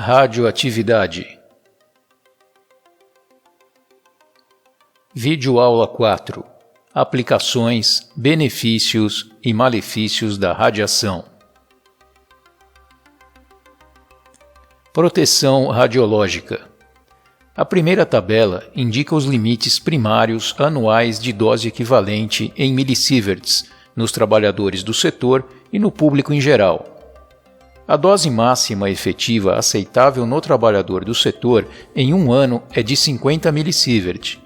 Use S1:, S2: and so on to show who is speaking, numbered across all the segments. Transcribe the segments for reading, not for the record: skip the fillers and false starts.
S1: Radioatividade. Videoaula 4. Aplicações, benefícios e malefícios da radiação. Proteção radiológica. A primeira tabela indica os limites primários anuais de dose equivalente em millisieverts nos trabalhadores do setor e no público em geral. A dose máxima efetiva aceitável no trabalhador do setor em um ano é de 50 millisieverts,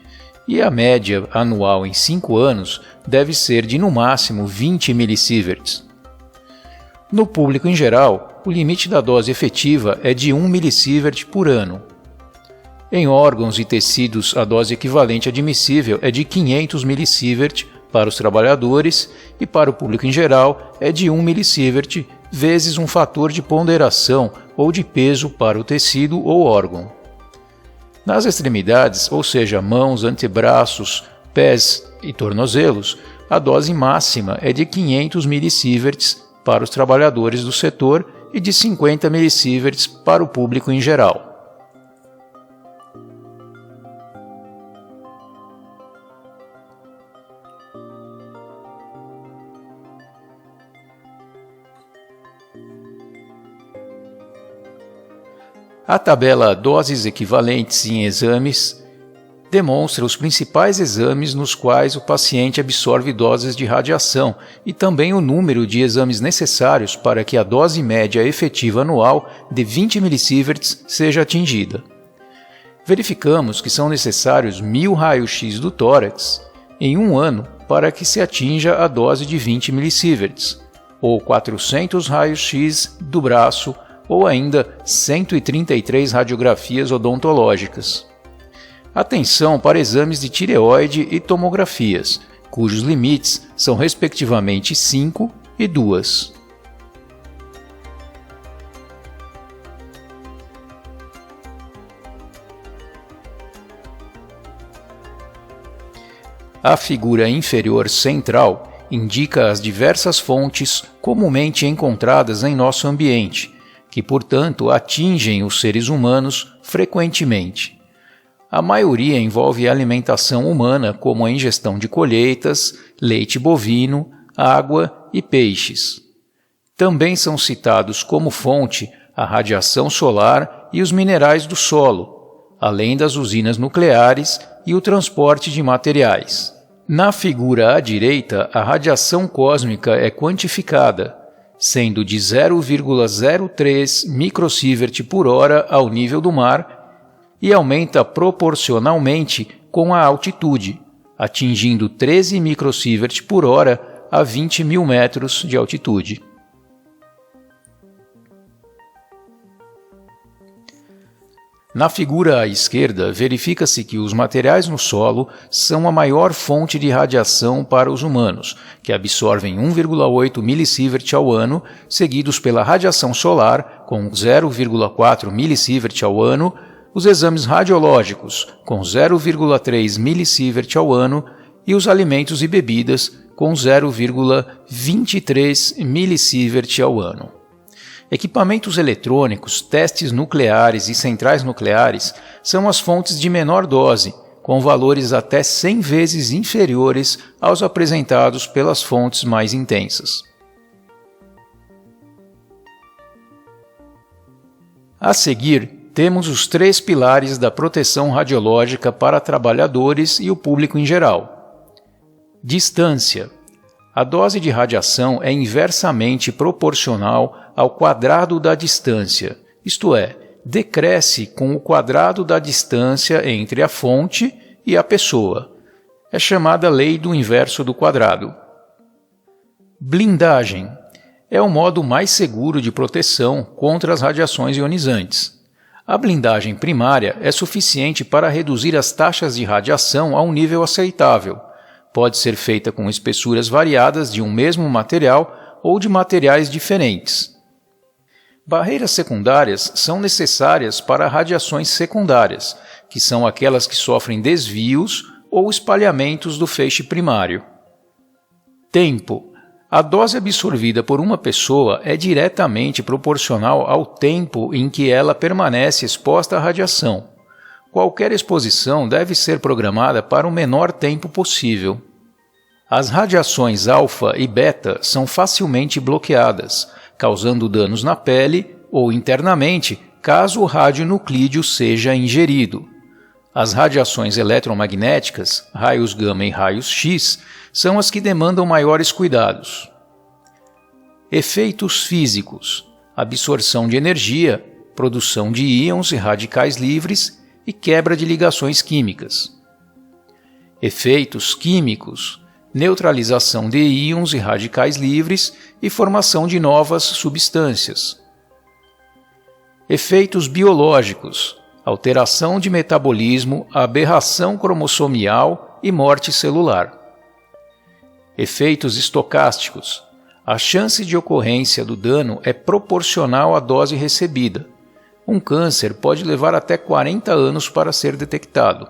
S1: e a média anual em 5 anos deve ser de no máximo 20 millisieverts. No público em geral, o limite da dose efetiva é de 1 millisievert por ano. Em órgãos e tecidos, a dose equivalente admissível é de 500 millisieverts para os trabalhadores e para o público em geral é de 1 millisievert vezes um fator de ponderação ou de peso para o tecido ou órgão. Nas extremidades, ou seja, mãos, antebraços, pés e tornozelos, a dose máxima é de 500 millisieverts para os trabalhadores do setor e de 50 millisieverts para o público em geral. A tabela Doses equivalentes em exames demonstra os principais exames nos quais o paciente absorve doses de radiação e também o número de exames necessários para que a dose média efetiva anual de 20 millisieverts seja atingida. Verificamos que são necessários 1000 raios-x do tórax em um ano para que se atinja a dose de 20 millisieverts, ou 400 raios-x do braço, ou ainda 133 radiografias odontológicas. Atenção para exames de tireoide e tomografias, cujos limites são respectivamente 5 e 2. A figura inferior central indica as diversas fontes comumente encontradas em nosso ambiente, que, portanto, atingem os seres humanos frequentemente. A maioria envolve a alimentação humana, como a ingestão de colheitas, leite bovino, água e peixes. Também são citados como fonte a radiação solar e os minerais do solo, além das usinas nucleares e o transporte de materiais. Na figura à direita, a radiação cósmica é quantificada, sendo de 0,03 microsievert por hora ao nível do mar e aumenta proporcionalmente com a altitude, atingindo 13 microsievert por hora a 20 mil metros de altitude. Na figura à esquerda, verifica-se que os materiais no solo são a maior fonte de radiação para os humanos, que absorvem 1,8 millisievert ao ano, seguidos pela radiação solar, com 0,4 millisievert ao ano, os exames radiológicos, com 0,3 millisievert ao ano, e os alimentos e bebidas, com 0,23 millisievert ao ano. Equipamentos eletrônicos, testes nucleares e centrais nucleares são as fontes de menor dose, com valores até 100 vezes inferiores aos apresentados pelas fontes mais intensas. A seguir, temos os 3 pilares da proteção radiológica para trabalhadores e o público em geral. Distância. A dose de radiação é inversamente proporcional ao quadrado da distância, isto é, decresce com o quadrado da distância entre a fonte e a pessoa. É chamada lei do inverso do quadrado. Blindagem é o modo mais seguro de proteção contra as radiações ionizantes. A blindagem primária é suficiente para reduzir as taxas de radiação a um nível aceitável. Pode ser feita com espessuras variadas de um mesmo material ou de materiais diferentes. Barreiras secundárias são necessárias para radiações secundárias, que são aquelas que sofrem desvios ou espalhamentos do feixe primário. Tempo. A dose absorvida por uma pessoa é diretamente proporcional ao tempo em que ela permanece exposta à radiação. Qualquer exposição deve ser programada para o menor tempo possível. As radiações alfa e beta são facilmente bloqueadas, causando danos na pele ou internamente, caso o radionuclídeo seja ingerido. As radiações eletromagnéticas, raios gama e raios X, são as que demandam maiores cuidados. Efeitos físicos: absorção de energia, produção de íons e radicais livres e quebra de ligações químicas. Efeitos químicos: neutralização de íons e radicais livres e formação de novas substâncias. Efeitos biológicos: alteração de metabolismo, aberração cromossomial e morte celular. Efeitos estocásticos: a chance de ocorrência do dano é proporcional à dose recebida. Um câncer pode levar até 40 anos para ser detectado.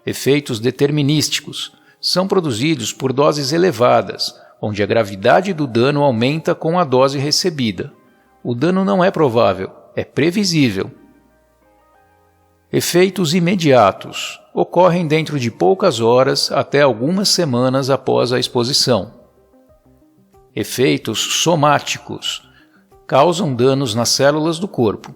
S1: Efeitos determinísticos: são produzidos por doses elevadas, onde a gravidade do dano aumenta com a dose recebida. O dano não é provável, é previsível. Efeitos imediatos: ocorrem dentro de poucas horas até algumas semanas após a exposição. Efeitos somáticos: causam danos nas células do corpo.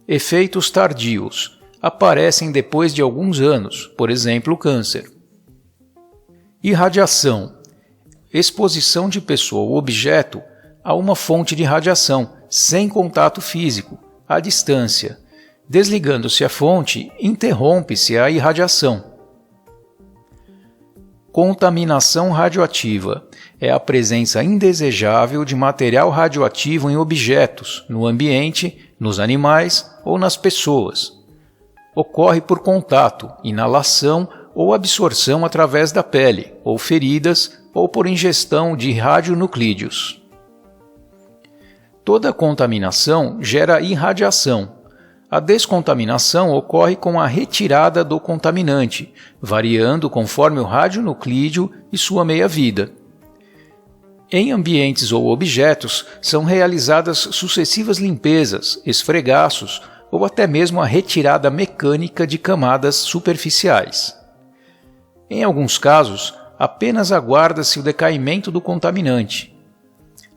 S1: Efeitos tardios: aparecem depois de alguns anos, por exemplo, o câncer. Irradiação: exposição de pessoa ou objeto a uma fonte de radiação, sem contato físico, à distância. Desligando-se a fonte, interrompe-se a irradiação. Contaminação radioativa: é a presença indesejável de material radioativo em objetos, no ambiente, nos animais ou nas pessoas. Ocorre por contato, inalação ou absorção através da pele, ou feridas, ou por ingestão de radionuclídeos. Toda contaminação gera irradiação. A descontaminação ocorre com a retirada do contaminante, variando conforme o radionuclídeo e sua meia-vida. Em ambientes ou objetos, são realizadas sucessivas limpezas, esfregaços ou até mesmo a retirada mecânica de camadas superficiais. Em alguns casos, apenas aguarda-se o decaimento do contaminante.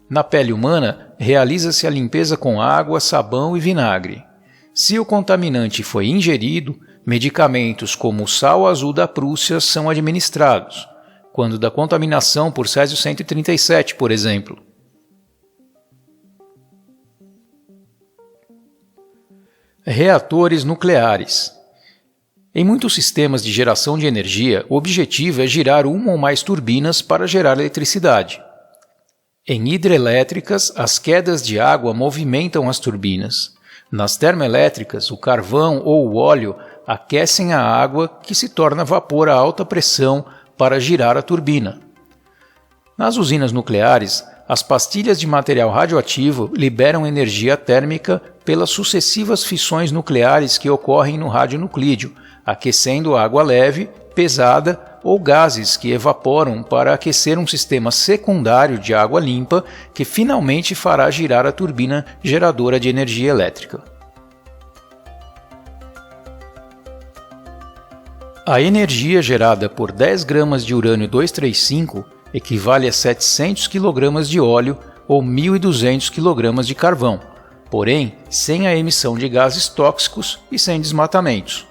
S1: Na pele humana, realiza-se a limpeza com água, sabão e vinagre. Se o contaminante foi ingerido, medicamentos como o sal azul da Prússia são administrados, quando da contaminação por Césio-137, por exemplo. Reatores nucleares. Em muitos sistemas de geração de energia, o objetivo é girar uma ou mais turbinas para gerar eletricidade. Em hidrelétricas, as quedas de água movimentam as turbinas. Nas termoelétricas, o carvão ou o óleo aquecem a água, que se torna vapor a alta pressão para girar a turbina. Nas usinas nucleares, as pastilhas de material radioativo liberam energia térmica pelas sucessivas fissões nucleares que ocorrem no radionuclídeo, aquecendo água leve, pesada ou gases que evaporam para aquecer um sistema secundário de água limpa que finalmente fará girar a turbina geradora de energia elétrica. A energia gerada por 10 gramas de urânio-235 equivale a 700 kg de óleo ou 1.200 kg de carvão, porém sem a emissão de gases tóxicos e sem desmatamentos.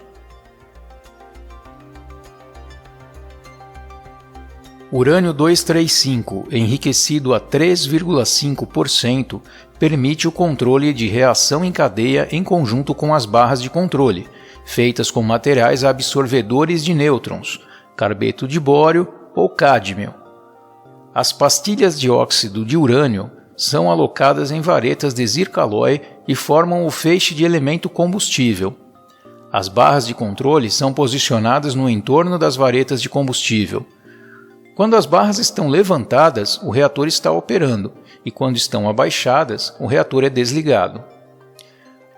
S1: Urânio-235, enriquecido a 3,5%, permite o controle de reação em cadeia em conjunto com as barras de controle, feitas com materiais absorvedores de nêutrons, carbeto de bório ou cádmio. As pastilhas de óxido de urânio são alocadas em varetas de zircalói e formam o feixe de elemento combustível. As barras de controle são posicionadas no entorno das varetas de combustível. Quando as barras estão levantadas, o reator está operando, e quando estão abaixadas, o reator é desligado.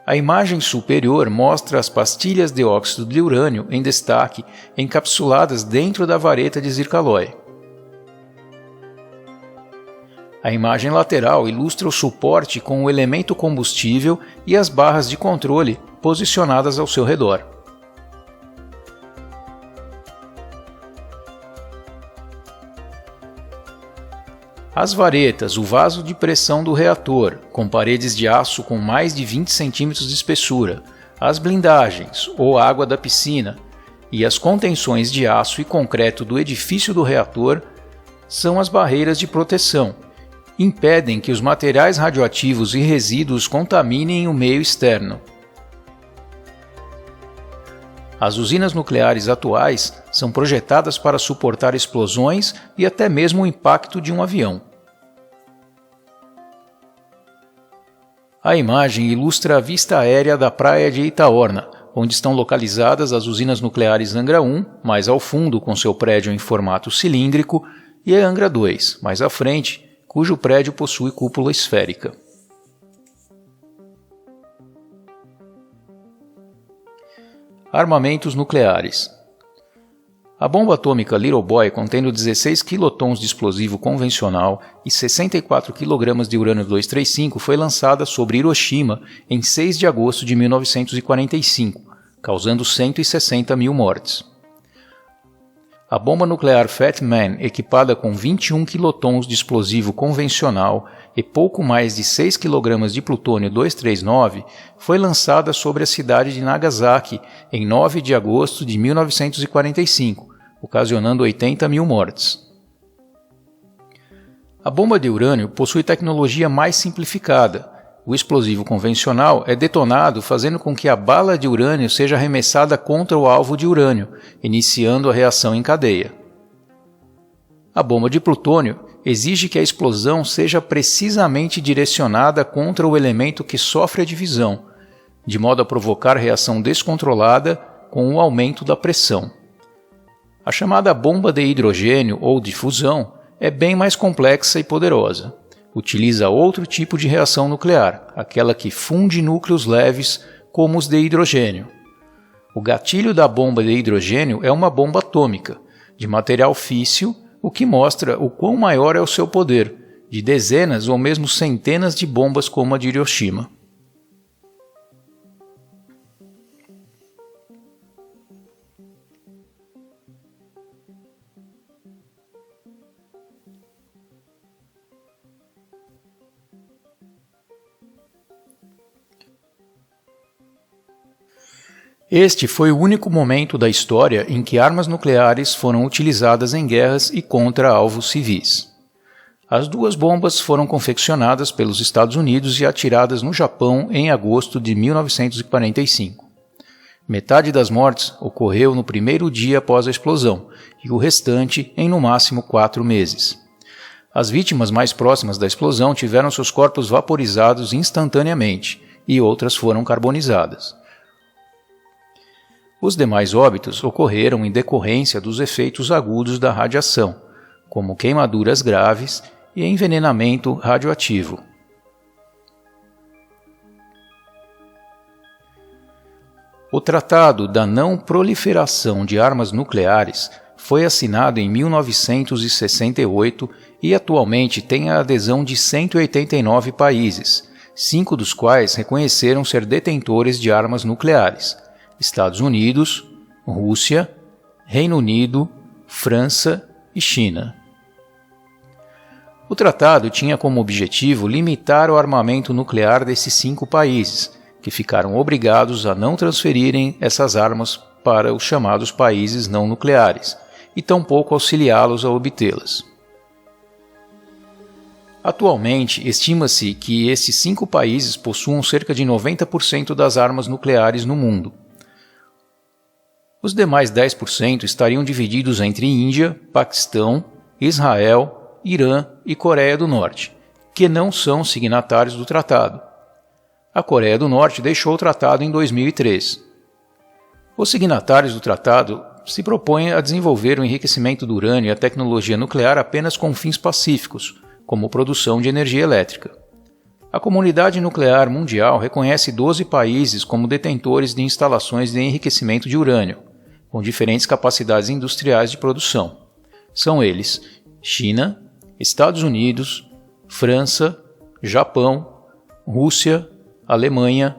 S1: A imagem superior mostra as pastilhas de óxido de urânio em destaque, encapsuladas dentro da vareta de zircalói. A imagem lateral ilustra o suporte com o elemento combustível e as barras de controle posicionadas ao seu redor. As varetas, o vaso de pressão do reator, com paredes de aço com mais de 20 cm de espessura, as blindagens, ou água da piscina, e as contenções de aço e concreto do edifício do reator são as barreiras de proteção. Impedem que os materiais radioativos e resíduos contaminem o meio externo. As usinas nucleares atuais são projetadas para suportar explosões e até mesmo o impacto de um avião. A imagem ilustra a vista aérea da praia de Itaorna, onde estão localizadas as usinas nucleares Angra 1, mais ao fundo com seu prédio em formato cilíndrico, e a Angra 2, mais à frente, cujo prédio possui cúpula esférica. Armamentos nucleares. A bomba atômica Little Boy, contendo 16 quilotons de explosivo convencional e 64 kg de urânio-235, foi lançada sobre Hiroshima em 6 de agosto de 1945, causando 160 mil mortes. A bomba nuclear Fat Man, equipada com 21 quilotons de explosivo convencional e pouco mais de 6 kg de plutônio-239, foi lançada sobre a cidade de Nagasaki em 9 de agosto de 1945, ocasionando 80 mil mortes. A bomba de urânio possui tecnologia mais simplificada. O explosivo convencional é detonado fazendo com que a bala de urânio seja arremessada contra o alvo de urânio, iniciando a reação em cadeia. A bomba de plutônio exige que a explosão seja precisamente direcionada contra o elemento que sofre a divisão, de modo a provocar reação descontrolada com o aumento da pressão. A chamada bomba de hidrogênio ou de fusão é bem mais complexa e poderosa. Utiliza outro tipo de reação nuclear, aquela que funde núcleos leves como os de hidrogênio. O gatilho da bomba de hidrogênio é uma bomba atômica, de material físsil, o que mostra o quão maior é o seu poder, de dezenas ou mesmo centenas de bombas como a de Hiroshima. Este foi o único momento da história em que armas nucleares foram utilizadas em guerras e contra alvos civis. As duas bombas foram confeccionadas pelos Estados Unidos e atiradas no Japão em agosto de 1945. Metade das mortes ocorreu no primeiro dia após a explosão e o restante em no máximo 4 meses. As vítimas mais próximas da explosão tiveram seus corpos vaporizados instantaneamente e outras foram carbonizadas. Os demais óbitos ocorreram em decorrência dos efeitos agudos da radiação, como queimaduras graves e envenenamento radioativo. O Tratado da Não Proliferação de Armas Nucleares foi assinado em 1968 e atualmente tem a adesão de 189 países, 5 dos quais reconheceram ser detentores de armas nucleares: Estados Unidos, Rússia, Reino Unido, França e China. O tratado tinha como objetivo limitar o armamento nuclear desses 5 países, que ficaram obrigados a não transferirem essas armas para os chamados países não nucleares, e tampouco auxiliá-los a obtê-las. Atualmente, estima-se que esses 5 países possuam cerca de 90% das armas nucleares no mundo. Os demais 10% estariam divididos entre Índia, Paquistão, Israel, Irã e Coreia do Norte, que não são signatários do tratado. A Coreia do Norte deixou o tratado em 2003. Os signatários do tratado se propõem a desenvolver o enriquecimento do urânio e a tecnologia nuclear apenas com fins pacíficos, como produção de energia elétrica. A comunidade nuclear mundial reconhece 12 países como detentores de instalações de enriquecimento de urânio, com diferentes capacidades industriais de produção. São eles China, Estados Unidos, França, Japão, Rússia, Alemanha,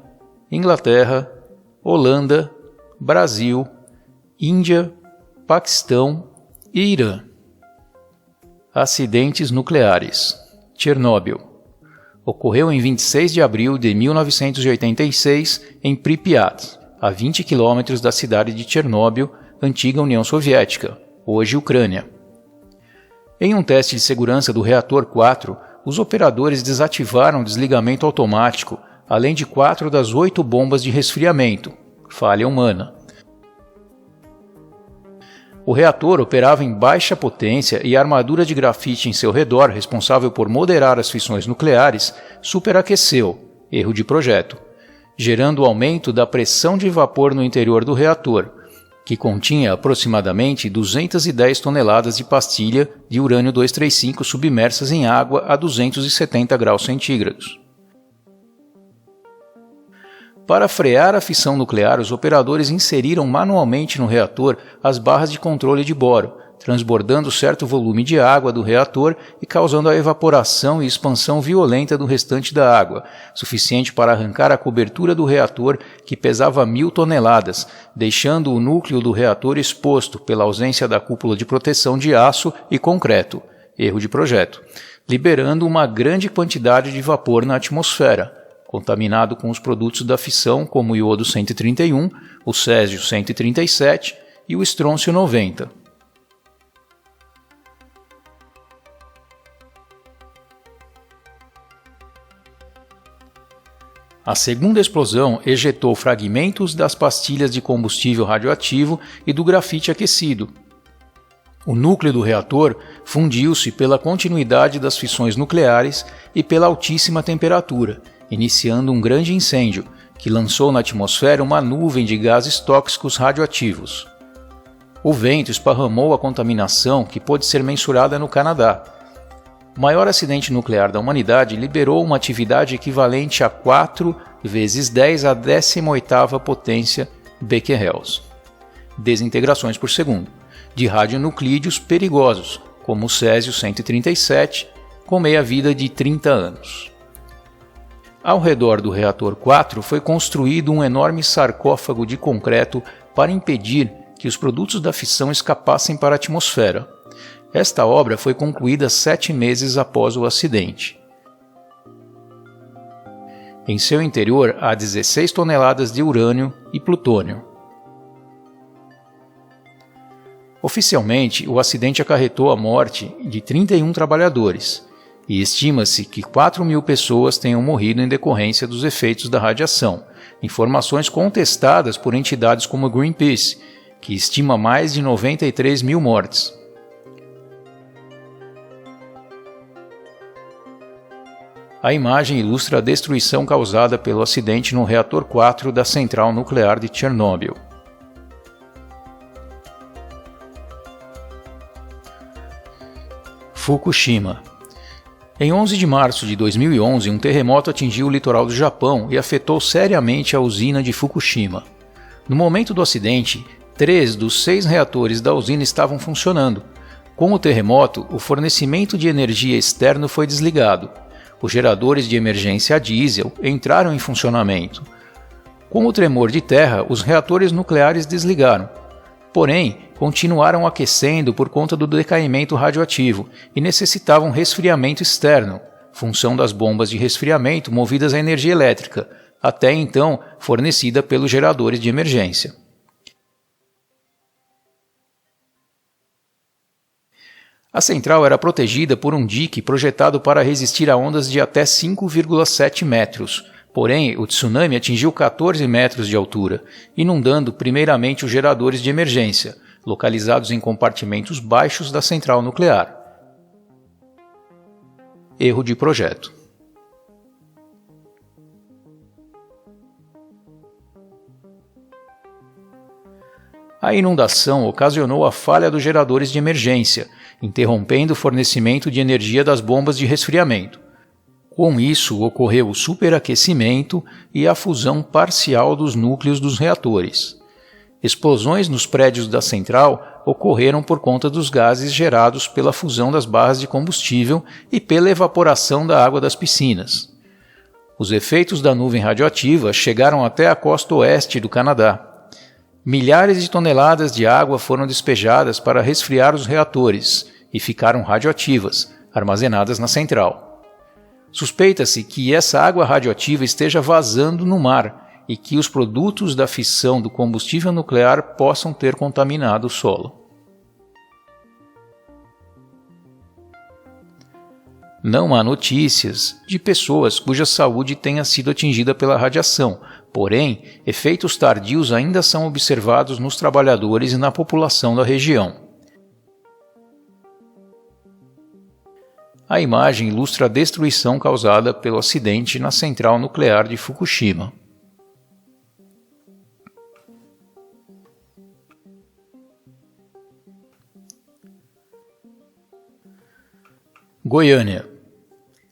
S1: Inglaterra, Holanda, Brasil, Índia, Paquistão e Irã. Acidentes nucleares. Chernobyl. Ocorreu em 26 de abril de 1986 em Pripyat, a 20 quilômetros da cidade de Chernobyl, antiga União Soviética, hoje Ucrânia. Em um teste de segurança do reator 4, os operadores desativaram o desligamento automático, além de 4 das 8 bombas de resfriamento, falha humana. O reator operava em baixa potência e a armadura de grafite em seu redor, responsável por moderar as fissões nucleares, superaqueceu, erro de projeto, gerando o aumento da pressão de vapor no interior do reator, que continha aproximadamente 210 toneladas de pastilha de urânio-235 submersas em água a 270 graus centígrados. Para frear a fissão nuclear, os operadores inseriram manualmente no reator as barras de controle de boro, transbordando certo volume de água do reator e causando a evaporação e expansão violenta do restante da água, suficiente para arrancar a cobertura do reator, que pesava 1.000 toneladas, deixando o núcleo do reator exposto pela ausência da cúpula de proteção de aço e concreto, erro de projeto, liberando uma grande quantidade de vapor na atmosfera, contaminado com os produtos da fissão como o iodo 131, o césio 137 e o estrôncio 90. A segunda explosão ejetou fragmentos das pastilhas de combustível radioativo e do grafite aquecido. O núcleo do reator fundiu-se pela continuidade das fissões nucleares e pela altíssima temperatura, iniciando um grande incêndio, que lançou na atmosfera uma nuvem de gases tóxicos radioativos. O vento esparramou a contaminação, que pôde ser mensurada no Canadá. O maior acidente nuclear da humanidade liberou uma atividade equivalente a 4 vezes 10 à 18ª potência becquerels, desintegrações por segundo, de radionuclídeos perigosos, como o césio 137, com meia-vida de 30 anos. Ao redor do reator 4 foi construído um enorme sarcófago de concreto para impedir que os produtos da fissão escapassem para a atmosfera. Esta obra foi concluída 7 meses após o acidente. Em seu interior há 16 toneladas de urânio e plutônio. Oficialmente, o acidente acarretou a morte de 31 trabalhadores, e estima-se que 4.000 pessoas tenham morrido em decorrência dos efeitos da radiação, informações contestadas por entidades como Greenpeace, que estima mais de 93.000 mortes. A imagem ilustra a destruição causada pelo acidente no reator 4 da central nuclear de Chernobyl. Fukushima. Em 11 de março de 2011, um terremoto atingiu o litoral do Japão e afetou seriamente a usina de Fukushima. No momento do acidente, 3 dos 6 reatores da usina estavam funcionando. Com o terremoto, o fornecimento de energia externo foi desligado. Os geradores de emergência a diesel entraram em funcionamento. Com o tremor de terra, os reatores nucleares desligaram. Porém, continuaram aquecendo por conta do decaimento radioativo e necessitavam resfriamento externo, função das bombas de resfriamento movidas à energia elétrica, até então fornecida pelos geradores de emergência. A central era protegida por um dique projetado para resistir a ondas de até 5,7 metros. Porém, o tsunami atingiu 14 metros de altura, inundando primeiramente os geradores de emergência, localizados em compartimentos baixos da central nuclear. Erro de projeto. A inundação ocasionou a falha dos geradores de emergência, interrompendo o fornecimento de energia das bombas de resfriamento. Com isso, ocorreu o superaquecimento e a fusão parcial dos núcleos dos reatores. Explosões nos prédios da central ocorreram por conta dos gases gerados pela fusão das barras de combustível e pela evaporação da água das piscinas. Os efeitos da nuvem radioativa chegaram até a costa oeste do Canadá. Milhares de toneladas de água foram despejadas para resfriar os reatores e ficaram radioativas, armazenadas na central. Suspeita-se que essa água radioativa esteja vazando no mar e que os produtos da fissão do combustível nuclear possam ter contaminado o solo. Não há notícias de pessoas cuja saúde tenha sido atingida pela radiação, porém, efeitos tardios ainda são observados nos trabalhadores e na população da região. A imagem ilustra a destruição causada pelo acidente na central nuclear de Fukushima. Goiânia.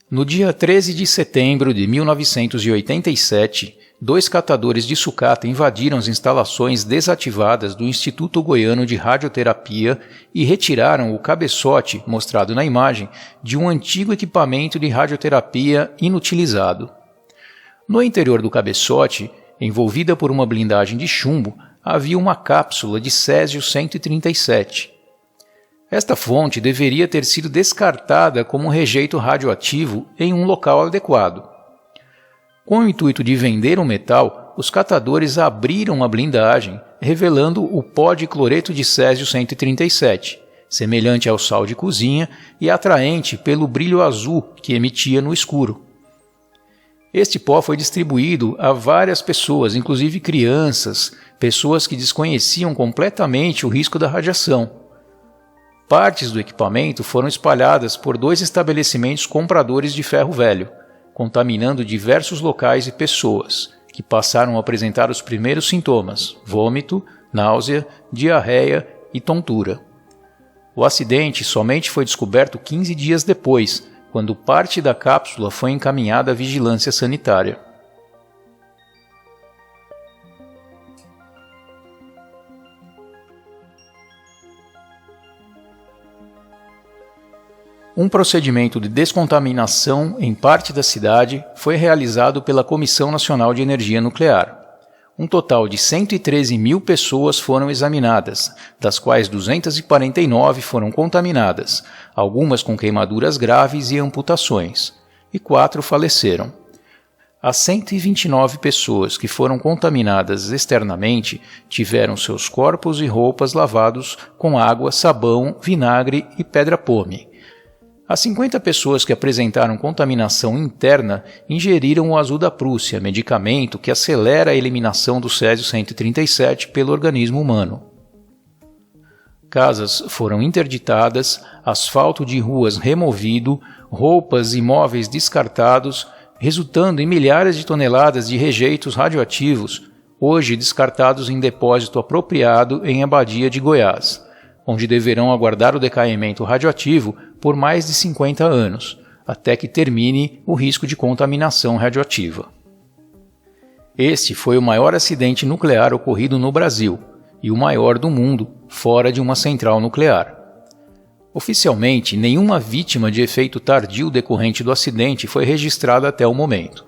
S1: No dia 13 de setembro de 1987, 2 catadores de sucata invadiram as instalações desativadas do Instituto Goiano de Radioterapia e retiraram o cabeçote, mostrado na imagem, de um antigo equipamento de radioterapia inutilizado. No interior do cabeçote, envolvida por uma blindagem de chumbo, havia uma cápsula de césio-137. Esta fonte deveria ter sido descartada como um rejeito radioativo em um local adequado. Com o intuito de vender o metal, os catadores abriram a blindagem, revelando o pó de cloreto de césio-137, semelhante ao sal de cozinha e atraente pelo brilho azul que emitia no escuro. Este pó foi distribuído a várias pessoas, inclusive crianças, pessoas que desconheciam completamente o risco da radiação. Partes do equipamento foram espalhadas por 2 estabelecimentos compradores de ferro velho, contaminando diversos locais e pessoas, que passaram a apresentar os primeiros sintomas: vômito, náusea, diarreia e tontura. O acidente somente foi descoberto 15 dias depois, quando parte da cápsula foi encaminhada à vigilância sanitária. Um procedimento de descontaminação em parte da cidade foi realizado pela Comissão Nacional de Energia Nuclear. Um total de 113 mil pessoas foram examinadas, das quais 249 foram contaminadas, algumas com queimaduras graves e amputações, e 4 faleceram. As 129 pessoas que foram contaminadas externamente tiveram seus corpos e roupas lavados com água, sabão, vinagre e pedra-pome. As 50 pessoas que apresentaram contaminação interna ingeriram o azul da Prússia, medicamento que acelera a eliminação do césio-137 pelo organismo humano. Casas foram interditadas, asfalto de ruas removido, roupas e móveis descartados, resultando em milhares de toneladas de rejeitos radioativos, hoje descartados em depósito apropriado em Abadia de Goiás, onde deverão aguardar o decaimento radioativo por mais de 50 anos, até que termine o risco de contaminação radioativa. Este foi o maior acidente nuclear ocorrido no Brasil e o maior do mundo fora de uma central nuclear. Oficialmente, nenhuma vítima de efeito tardio decorrente do acidente foi registrada até o momento.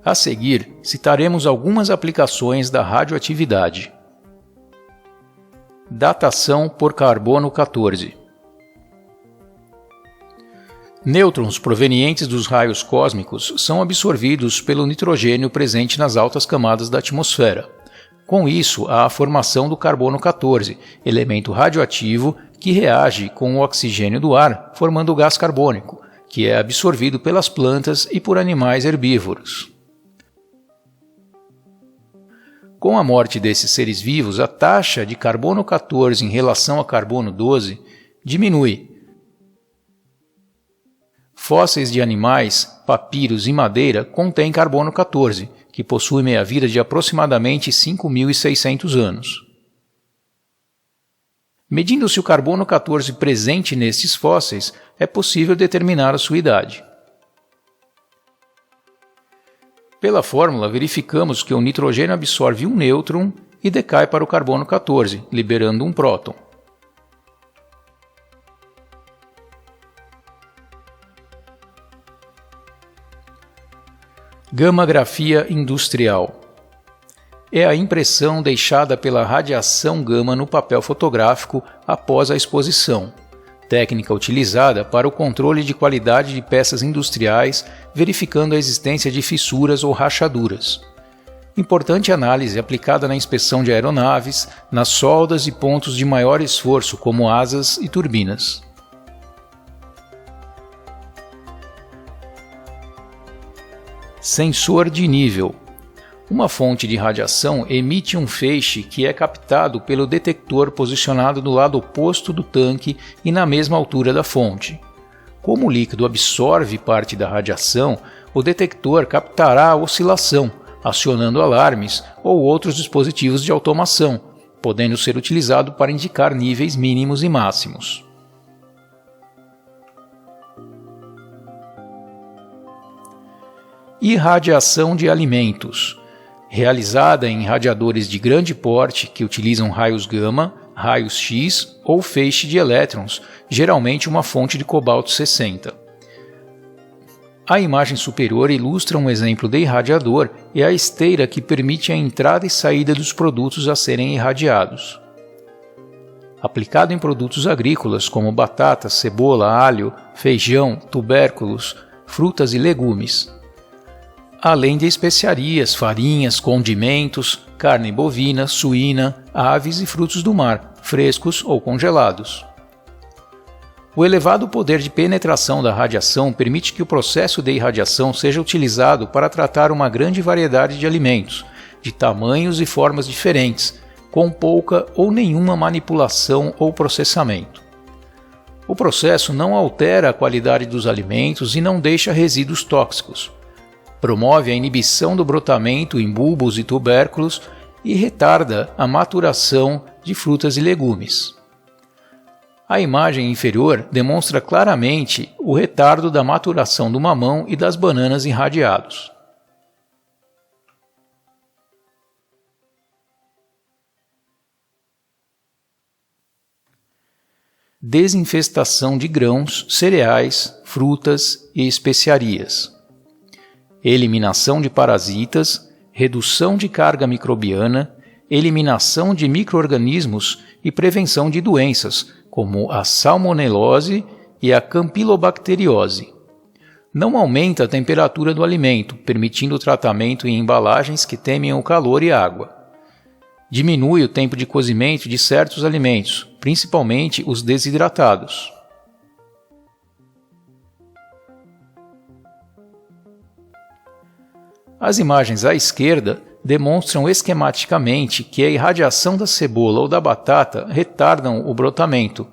S1: A seguir, citaremos algumas aplicações da radioatividade. Datação por carbono 14. Nêutrons provenientes dos raios cósmicos são absorvidos pelo nitrogênio presente nas altas camadas da atmosfera. Com isso, há a formação do carbono 14, elemento radioativo que reage com o oxigênio do ar, formando o gás carbônico, que é absorvido pelas plantas e por animais herbívoros. Com a morte desses seres vivos, a taxa de carbono 14 em relação a carbono 12 diminui. Fósseis de animais, papiros e madeira contêm carbono 14, que possui meia-vida de aproximadamente 5.600 anos. Medindo-se o carbono 14 presente nestes fósseis, é possível determinar a sua idade. Pela fórmula, verificamos que o nitrogênio absorve um nêutron e decai para o carbono 14, liberando um próton. Gamagrafia industrial é a impressão deixada pela radiação gama no papel fotográfico após a exposição, técnica utilizada para o controle de qualidade de peças industriais, verificando a existência de fissuras ou rachaduras. Importante análise aplicada na inspeção de aeronaves, nas soldas e pontos de maior esforço, como asas e turbinas. Sensor de nível. Uma fonte de radiação emite um feixe que é captado pelo detector posicionado do lado oposto do tanque e na mesma altura da fonte. Como o líquido absorve parte da radiação, o detector captará a oscilação, acionando alarmes ou outros dispositivos de automação, podendo ser utilizado para indicar níveis mínimos e máximos. Irradiação de alimentos. Realizada em radiadores de grande porte que utilizam raios gama, raios X ou feixe de elétrons, geralmente uma fonte de cobalto 60. A imagem superior ilustra um exemplo de irradiador e a esteira que permite a entrada e saída dos produtos a serem irradiados. Aplicado em produtos agrícolas como batata, cebola, alho, feijão, tubérculos, frutas e legumes, além de especiarias, farinhas, condimentos, carne bovina, suína, aves e frutos do mar, frescos ou congelados. O elevado poder de penetração da radiação permite que o processo de irradiação seja utilizado para tratar uma grande variedade de alimentos, de tamanhos e formas diferentes, com pouca ou nenhuma manipulação ou processamento. O processo não altera a qualidade dos alimentos e não deixa resíduos tóxicos. Promove a inibição do brotamento em bulbos e tubérculos e retarda a maturação de frutas e legumes. A imagem inferior demonstra claramente o retardo da maturação do mamão e das bananas irradiados. Desinfestação de grãos, cereais, frutas e especiarias. Eliminação de parasitas, redução de carga microbiana, eliminação de micro-organismos e prevenção de doenças, como a salmonelose e a campilobacteriose. Não aumenta a temperatura do alimento, permitindo o tratamento em embalagens que temem o calor e água. Diminui o tempo de cozimento de certos alimentos, principalmente os desidratados. As imagens à esquerda demonstram esquematicamente que a irradiação da cebola ou da batata retardam o brotamento,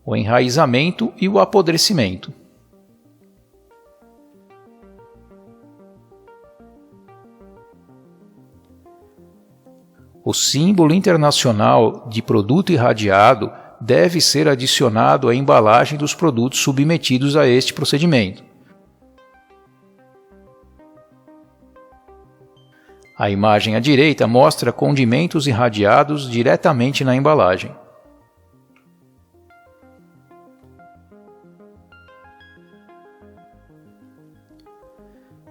S1: o enraizamento e o apodrecimento. O símbolo internacional de produto irradiado deve ser adicionado à embalagem dos produtos submetidos a este procedimento. A imagem à direita mostra condimentos irradiados diretamente na embalagem.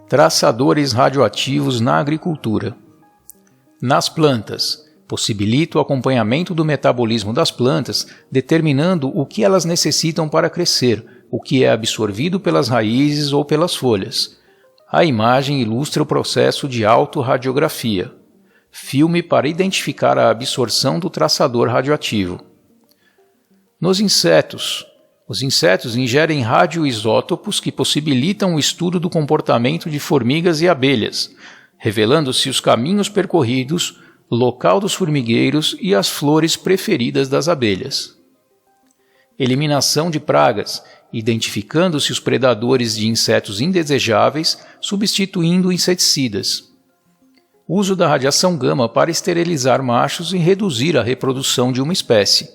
S1: Traçadores radioativos na agricultura. Nas plantas, possibilita o acompanhamento do metabolismo das plantas, determinando o que elas necessitam para crescer, o que é absorvido pelas raízes ou pelas folhas. A imagem ilustra o processo de autorradiografia, filme para identificar a absorção do traçador radioativo. Nos insetos, os insetos ingerem radioisótopos que possibilitam o estudo do comportamento de formigas e abelhas, revelando-se os caminhos percorridos, local dos formigueiros e as flores preferidas das abelhas. Eliminação de pragas, identificando-se os predadores de insetos indesejáveis, substituindo inseticidas. Uso da radiação gama para esterilizar machos e reduzir a reprodução de uma espécie.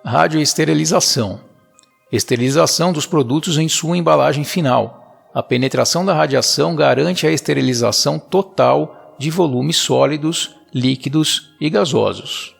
S1: Radioesterilização. Esterilização dos produtos em sua embalagem final. a penetração da radiação garante a esterilização total de volumes sólidos, líquidos e gasosos.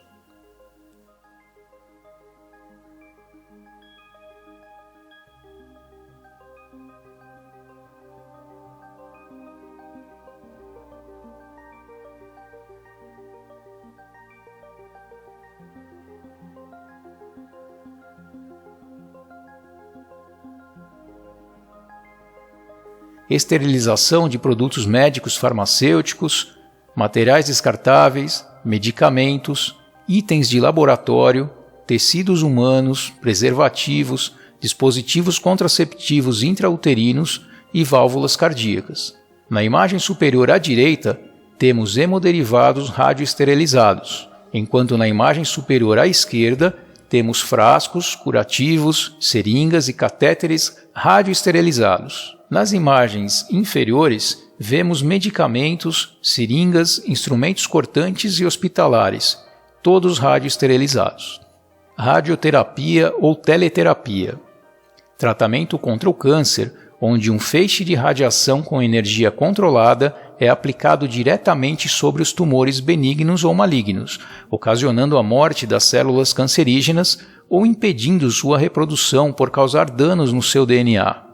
S1: Esterilização de produtos médicos farmacêuticos, materiais descartáveis, medicamentos, itens de laboratório, tecidos humanos, preservativos, dispositivos contraceptivos intrauterinos e válvulas cardíacas. Na imagem superior à direita, temos hemoderivados radioesterilizados, enquanto na imagem superior à esquerda temos frascos, curativos, seringas e catéteres radioesterilizados. Nas imagens inferiores, vemos medicamentos, seringas, instrumentos cortantes e hospitalares, todos radioesterilizados. Radioterapia ou teleterapia. Tratamento contra o câncer, onde um feixe de radiação com energia controlada é aplicado diretamente sobre os tumores benignos ou malignos, ocasionando a morte das células cancerígenas ou impedindo sua reprodução por causar danos no seu DNA.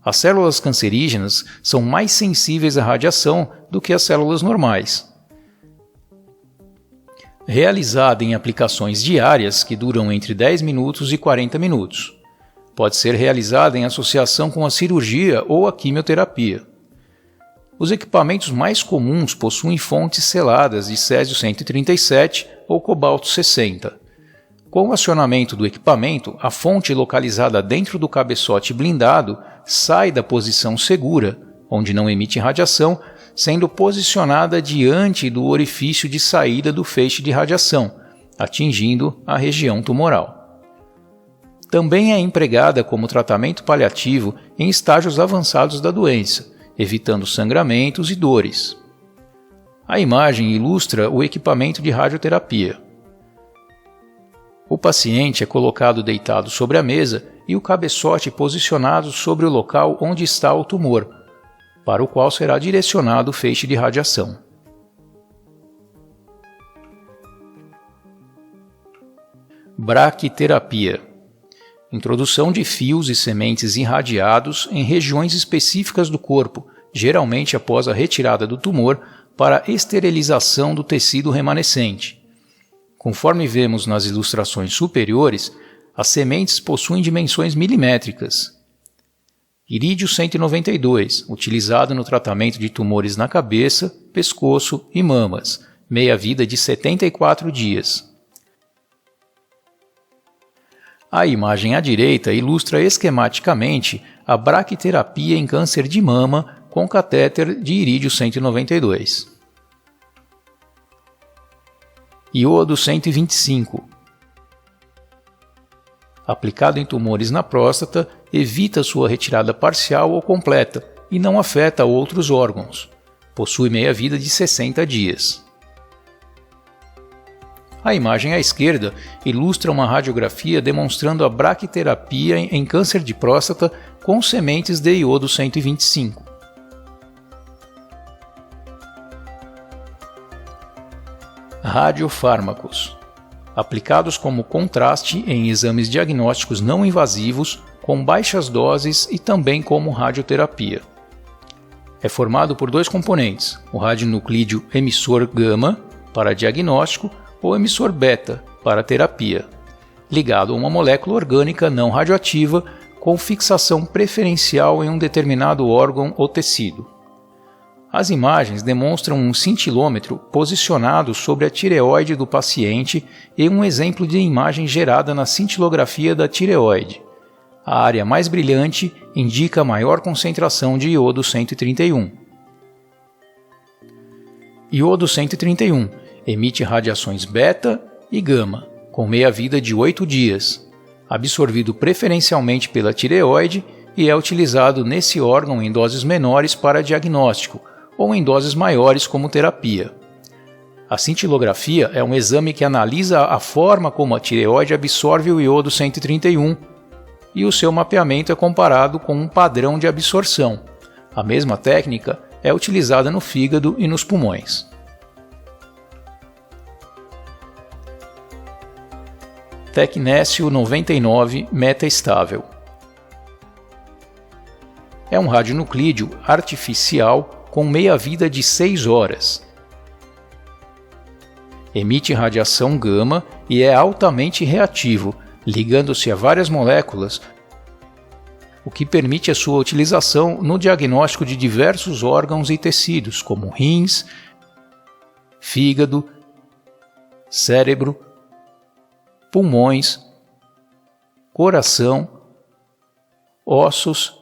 S1: As células cancerígenas são mais sensíveis à radiação do que as células normais. Realizada em aplicações diárias que duram entre 10 minutos e 40 minutos. Pode ser realizada em associação com a cirurgia ou a quimioterapia. Os equipamentos mais comuns possuem fontes seladas de césio-137 ou cobalto-60. Com o acionamento do equipamento, a fonte localizada dentro do cabeçote blindado sai da posição segura, onde não emite radiação, sendo posicionada diante do orifício de saída do feixe de radiação, atingindo a região tumoral. Também é empregada como tratamento paliativo em estágios avançados da doença, evitando sangramentos e dores. A imagem ilustra o equipamento de radioterapia. O paciente é colocado deitado sobre a mesa e o cabeçote posicionado sobre o local onde está o tumor, para o qual será direcionado o feixe de radiação. Braquiterapia. Introdução de fios e sementes irradiados em regiões específicas do corpo, geralmente após a retirada do tumor, para esterilização do tecido remanescente. Conforme vemos nas ilustrações superiores, as sementes possuem dimensões milimétricas. Irídio 192, utilizado no tratamento de tumores na cabeça, pescoço e mamas, meia-vida de 74 dias. A imagem à direita ilustra esquematicamente a braquiterapia em câncer de mama com catéter de irídio 192. Iodo 125. Aplicado em tumores na próstata, evita sua retirada parcial ou completa e não afeta outros órgãos. Possui meia-vida de 60 dias. A imagem à esquerda ilustra uma radiografia demonstrando a braquiterapia em câncer de próstata com sementes de iodo 125. Radiofármacos. Aplicados como contraste em exames diagnósticos não invasivos, com baixas doses e também como radioterapia. É formado por dois componentes, o radionuclídeo emissor gama, para diagnóstico, ou emissor beta, para terapia, ligado a uma molécula orgânica não radioativa com fixação preferencial em um determinado órgão ou tecido. As imagens demonstram um cintilômetro posicionado sobre a tireoide do paciente e um exemplo de imagem gerada na cintilografia da tireoide. A área mais brilhante indica a maior concentração de iodo 131. Iodo 131 emite radiações beta e gama, com meia-vida de 8 dias, absorvido preferencialmente pela tireoide e é utilizado nesse órgão em doses menores para diagnóstico, ou em doses maiores como terapia. A cintilografia é um exame que analisa a forma como a tireoide absorve o iodo 131 e o seu mapeamento é comparado com um padrão de absorção, A mesma técnica é utilizada no fígado e nos pulmões. Tecnécio 99 metaestável. É um radionuclídeo artificial com meia-vida de 6 horas. Emite radiação gama e é altamente reativo, ligando-se a várias moléculas, o que permite a sua utilização no diagnóstico de diversos órgãos e tecidos, como rins, fígado, cérebro, pulmões, coração, ossos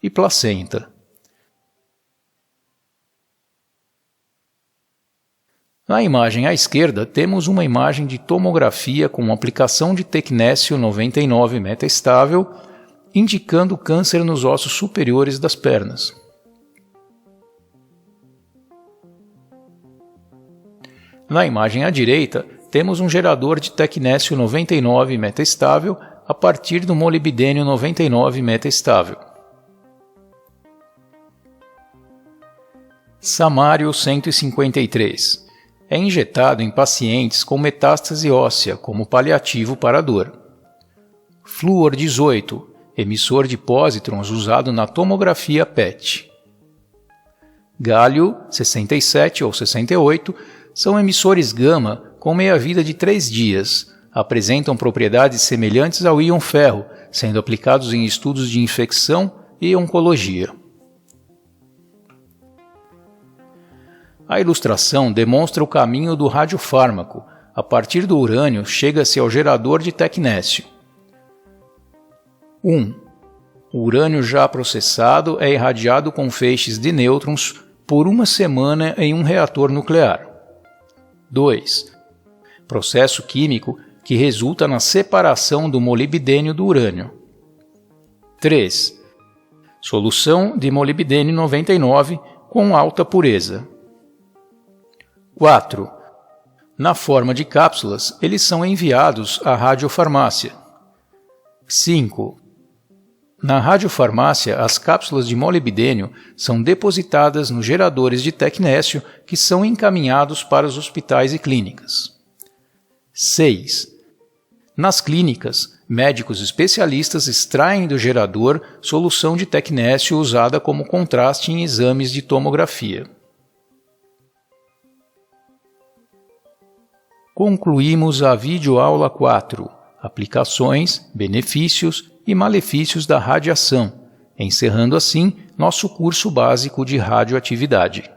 S1: e placenta. Na imagem à esquerda, temos uma imagem de tomografia com aplicação de tecnécio 99 metaestável, indicando câncer nos ossos superiores das pernas. Na imagem à direita, temos um gerador de tecnécio 99 metaestável a partir do molibdênio 99 metaestável. Samário 153. É injetado em pacientes com metástase óssea como paliativo para a dor. Flúor 18, emissor de pósitrons usado na tomografia PET. Gálio 67 ou 68 são emissores gama com meia-vida de 3 dias. Apresentam propriedades semelhantes ao íon ferro, sendo aplicados em estudos de infecção e oncologia. A ilustração demonstra o caminho do radiofármaco. A partir do urânio, chega-se ao gerador de tecnécio. 1. O urânio já processado é irradiado com feixes de nêutrons por 1 semana em um reator nuclear. 2. Processo químico que resulta na separação do molibdênio do urânio. 3. Solução de molibdênio 99 com alta pureza. 4. Na forma de cápsulas, eles são enviados à radiofarmácia. 5. Na radiofarmácia, as cápsulas de molibdênio são depositadas nos geradores de tecnécio que são encaminhados para os hospitais e clínicas. 6. Nas clínicas, médicos especialistas extraem do gerador solução de tecnécio usada como contraste em exames de tomografia. Concluímos a videoaula 4, Aplicações, Benefícios e Malefícios da Radiação, encerrando assim nosso curso básico de radioatividade.